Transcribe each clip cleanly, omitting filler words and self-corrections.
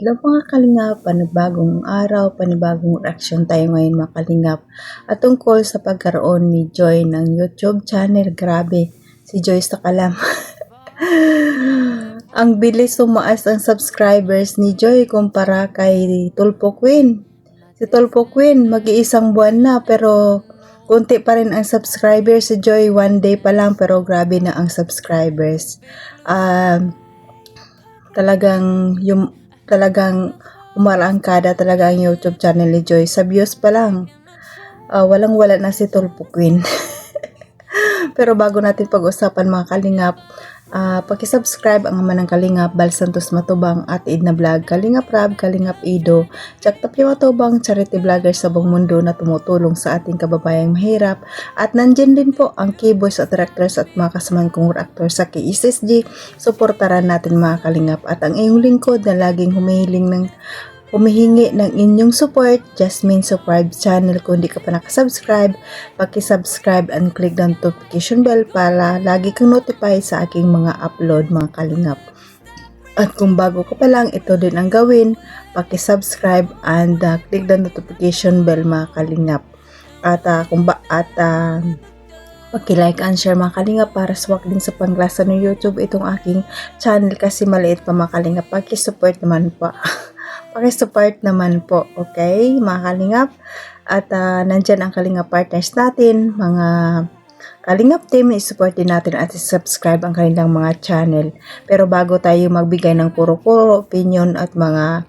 Hello mga kalingap, panibagong araw, panibagong reaction tayo ngayon mga kalingap. At tungkol sa pagkaroon ni Joy ng YouTube channel, grabe, si Joy sa kalam. Ang bilis tumaas ang subscribers ni Joy kumpara kay Tulpo Queen. Si Tulpo Queen, mag-iisang buwan na pero konti pa rin ang subscribers. Si Joy, 1 day pa lang pero grabe na ang subscribers. Talagang umarangkada talaga ang YouTube channel ni Joy. Sa views pa lang, walang-wala na si Tulpo Queen. Pero bago natin pag-usapan mga kalingap, paki-subscribe ang ama ng Kalingap, Bal Santos Matubang at Edna Vlog, Kalingap Rab, Kalingap Ido, Jack Tapio Matubang, charity vlogger sa buong mundo na tumutulong sa ating kababayang mahirap. At nandyan din po ang keyboys at directors at mga kasamaan kong actor sa KSSG. Suportaran natin mga Kalingap at ang iyong lingkod na laging humihingi ng inyong support, Jasmine Subscribe channel. Kung di ka pa nakasubscribe, paki-subscribe and click the notification bell para lagi kang notify sa aking mga upload mga kalingap. At kung bago ka pa lang, ito din ang gawin, paki-subscribe and click the notification bell mga kalingap. At paki-like and share mga kalingap para swak din sa panglasa ng YouTube itong aking channel kasi maliit pa mga kalingap. Paki-support naman po. Paki-support naman po, okay, mga kalingap. At nandyan ang kalingap partners natin, mga kalingap team, i-support din natin at i-subscribe ang kanilang mga channel. Pero bago tayo magbigay ng puro-puro opinion at mga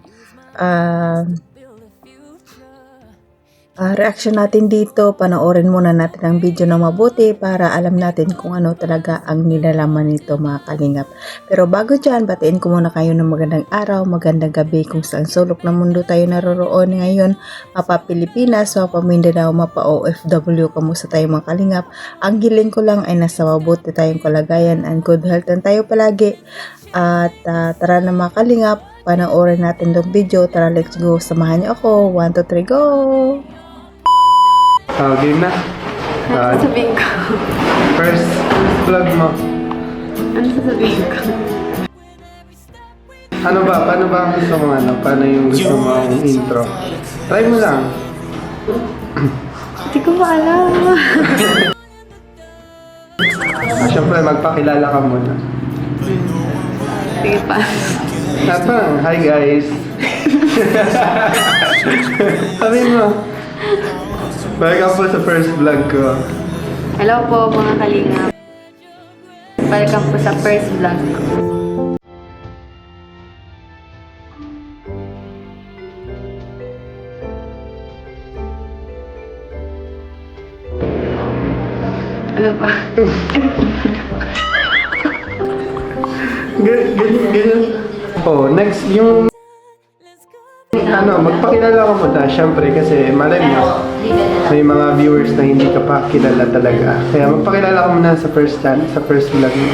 reaction natin dito, panoorin muna natin ang video na mabuti para alam natin kung ano talaga ang nilalaman nito mga kalingap. Pero bago dyan, batiin ko muna kayo ng magandang araw, magandang gabi kung saan sulok ng mundo tayo naroroon ngayon, mapa Pilipinas, mapa Mindanao, mapa OFW, kamusta tayo mga kalingap. Ang hiling ko lang ay nasa mabuti tayong kalagayan and good health and tayo palagi. At tara na mga kalingap, panoorin natin itong video. Tara, let's go, samahan niyo ako. 1, 2, 3, go! Game na. Ano sasabihin ko? First vlog mo. Ano sasabihin ko? Ano ba? Paano ba ang gusto mo Paano yung gusto mo ang intro? Try mo lang. Hindi ko pa alam. Siyempre, magpakilala ka muna. Sige pa. Hi guys. Sabihin mo. Welcome po sa first vlog ko. Hello po mga kalingap. Welcome po sa first vlog ko. Ano pa? Ganyan. Oh, next yung magpakilala ka muna, syempre kasi malay mo, may mga viewers na hindi ka pa kilala talaga. Kaya magpakilala ka muna sa first vlog mo.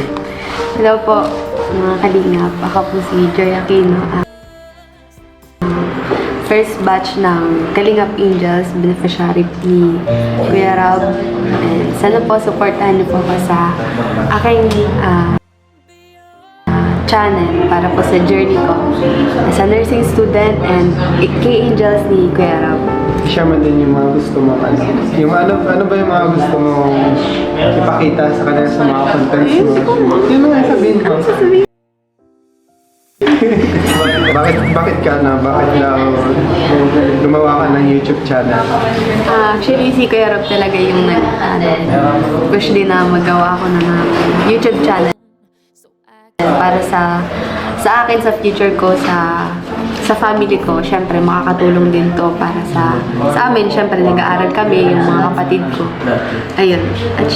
Hello po mga kalingap. Ako po si Joy Aquino. First batch ng Kalingap Angels, beneficiary ni Kuya Rob. And sana po supportahan niyo po ako sa aking channel para po sa journey ko as a nursing student and K-Angels ni Kuya Rob. Siya man din yung mga gusto mo yung ano ba yung mga gusto mo ipakita sa kanila sa mga contents mo? Yun mga sabihin ko. Bakit gumawa ka ng YouTube channel? Actually, si Kuya Rob talaga yung push din na magawa ako ng YouTube channel para sa akin, sa future ko, sa family ko. Syempre, makakatulong din to para sa amin. Syempre, nag-aaral kami, yung mga kapatid ko. Ayun. At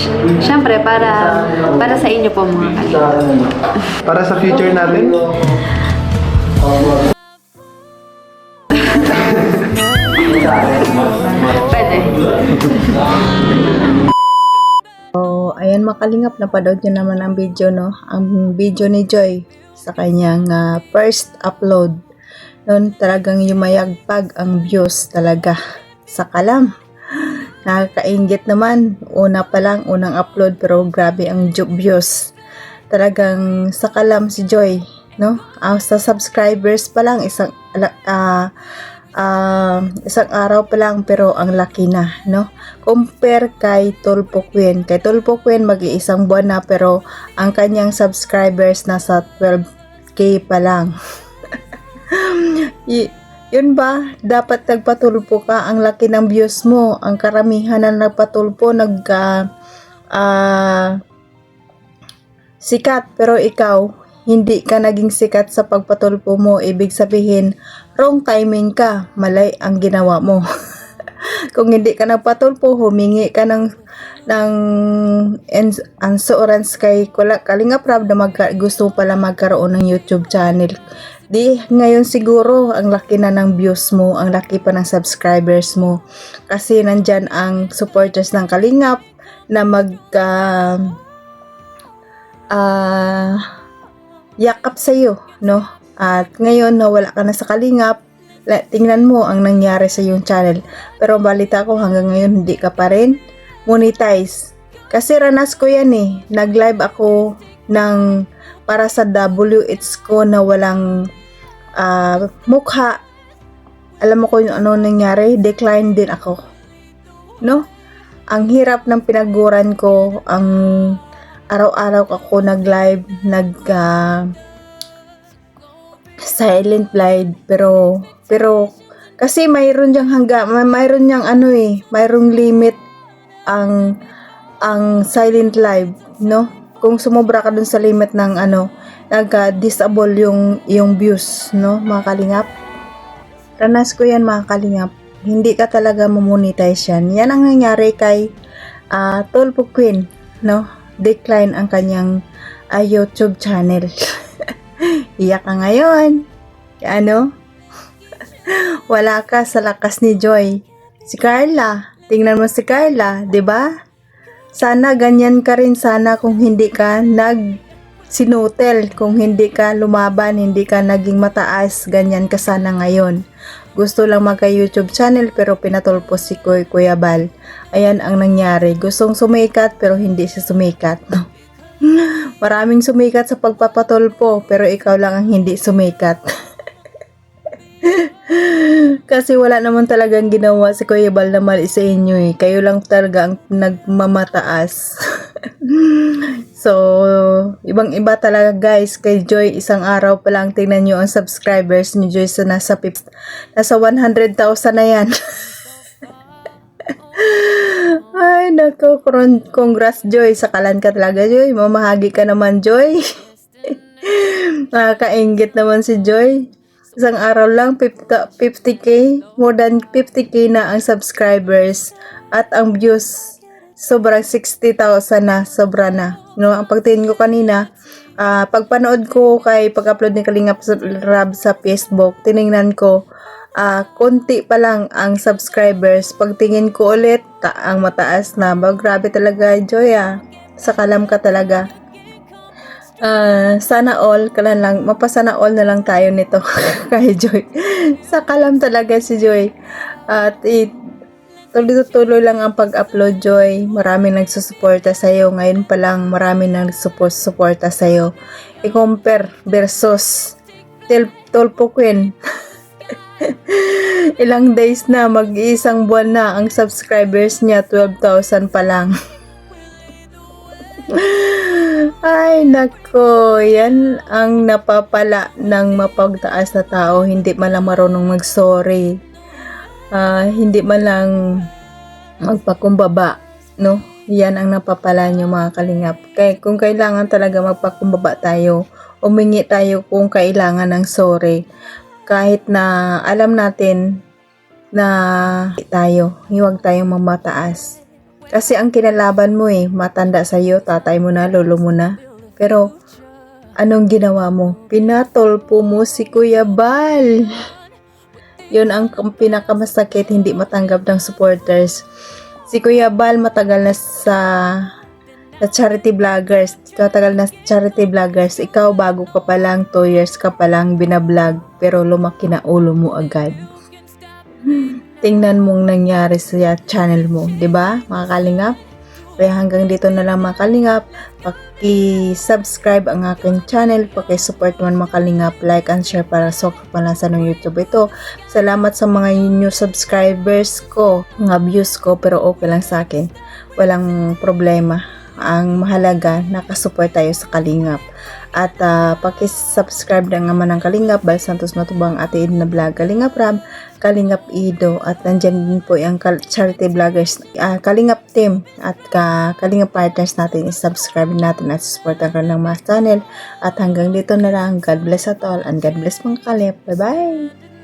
syempre, para sa inyo po mga kalingap. Para sa future natin? Pwede. So, ayan mga kalingap, napanood nyo naman ang video, no? Ang video ni Joy sa kanyang first upload. Noon talagang yumayagpag ang views talaga sa kalam. Nakakaingit naman. Una pa lang, unang upload pero grabe ang views. Talagang sa kalam si Joy. no? Sa subscribers pa lang, isang araw pa lang pero ang laki na, no? Compare kay Tulpo Queen. Kay Tulpo Queen mag-iisang buwan na pero ang kanyang subscribers nasa 12K pa lang. Yun ba? Dapat nagpatulpo ka. Ang laki ng views mo. Ang karamihan na nagpatulpo sikat, pero ikaw hindi ka naging sikat sa pagpatulpo mo. Ibig sabihin, wrong timing ka. Malay ang ginawa mo. Kung hindi ka nagpatulpo, humingi ka ng insurance kay Kalingap Rab na gusto pala magkaroon ng YouTube channel. Di ngayon siguro ang laki na ng views mo, ang laki pa ng subscribers mo. Kasi nandyan ang supporters ng Kalingap na yakap sa iyo, no? At ngayon nawala ka na sa Kalingap, tingnan mo ang nangyari sa iyong channel. Pero balita ko hanggang ngayon hindi ka pa rin monetize. Kasi ranas ko yan eh. Nag-live ako para sa WH ko na walang mukha. Alam mo kung ano nangyari? Decline din ako. No? Ang hirap ng pinaguran ko, ang araw-araw ako nag-live, silent live, pero kasi mayroon niyang mayroong limit ang silent live, no? Kung sumobra ka dun sa limit ng nag-disable yung views, no, mga Kalingap. Ranas ko yan, mga Kalingap. Hindi ka talaga mamonetize yan. Yan ang nangyari kay Tulpo Queen, no? Decline ang kanyang YouTube channel. Iyak ka ngayon. Wala ka sa lakas ni Joy. Si Carla, tingnan mo si Carla, 'di ba? Sana ganyan ka rin sana kung hindi ka sinutel, kung hindi ka lumaban, hindi ka naging mataas, ganyan ka sana ngayon. Gusto lang magka-YouTube channel pero pinatulpo si Kuya Bal. Ayan ang nangyari. Gustong sumikat pero hindi siya sumikat. No? Maraming sumikat sa pagpapatulpo pero ikaw lang ang hindi sumikat. Kasi wala naman talagang ginawa si Kuya Bal na mali sa inyo eh. Kayo lang talaga ang nagmamataas. So, ibang-iba talaga guys. Kay Joy, isang araw pa lang tingnan nyo ang subscribers ni Joy sa nasa 100,000 na yan. Ay, nako. Congrats Joy. Sakalan ka talaga Joy. Mamahagi ka naman Joy. Nakakaingit naman si Joy. Isang araw lang 50k, more than 50k na ang subscribers at ang views sobrang 60,000 na, sobra na. No, ang pagtingin ko kanina, pagpanood ko pag-upload ni Kalingap Rab sa Facebook, tiningnan ko konti pa lang ang subscribers. Pagtingin ko ulit, ang mataas na. Grabe talaga, Joy Sakalam ka talaga. Sana all mapasana all na lang tayo nito kay Joy. Sakalam talaga si Joy. At tuloy-tuloy lang ang pag-upload Joy. Maraming nagsusuporta sa iyo. Ngayon pa lang maraming nagsusuporta sa iyo. I-compare versus Tulpo Queen. Ilang days na, mag-iisang buwan na ang subscribers niya, 12,000 pa lang. Ay, nako, yan ang napapala ng mapagtaas na tao. Hindi man lang marunong mag-sorry. Hindi man lang magpakumbaba, no? Yan ang napapala nyo, mga Kalingap. Kung kailangan talaga magpakumbaba tayo, umingi tayo kung kailangan ng sorry. Kahit na alam natin na huwag tayong mamataas. Kasi ang kinalaban mo matanda sa'yo, tatay mo na, lolo mo na. Pero, anong ginawa mo? Pinatulpo mo si Kuya Bal. Yun ang pinakamasakit, hindi matanggap ng supporters. Si Kuya Bal matagal na sa charity vloggers. Matagal na charity vloggers. Ikaw, bago ka pa lang, 2 years ka pa lang binablog. Pero lumaki na ulo mo agad. Tingnan mong nangyari sa channel mo, 'di ba? Mga Kalingap. Kaya hanggang dito na lang mga kalingap. Paki-subscribe ang aking channel, paki-support naman mga kalingap, like and share para sa kapalasan ng YouTube ito. Salamat sa mga new subscribers ko, mga views ko, pero okay lang sa akin. Walang problema. Ang mahalaga, nakasupport tayo sa Kalingap. At paki-subscribe na naman ng Kalingap, Bal Santos Matubang, Ate Ed na vlog, Kalingap Ram, Kalingap Ido, at nandyan din po yung charity vloggers, Kalingap team, at Kalingap partners natin, subscribe natin at support ang kanilang mga channel. At hanggang dito na lang, God bless at all, and God bless mga kalip. Bye-bye!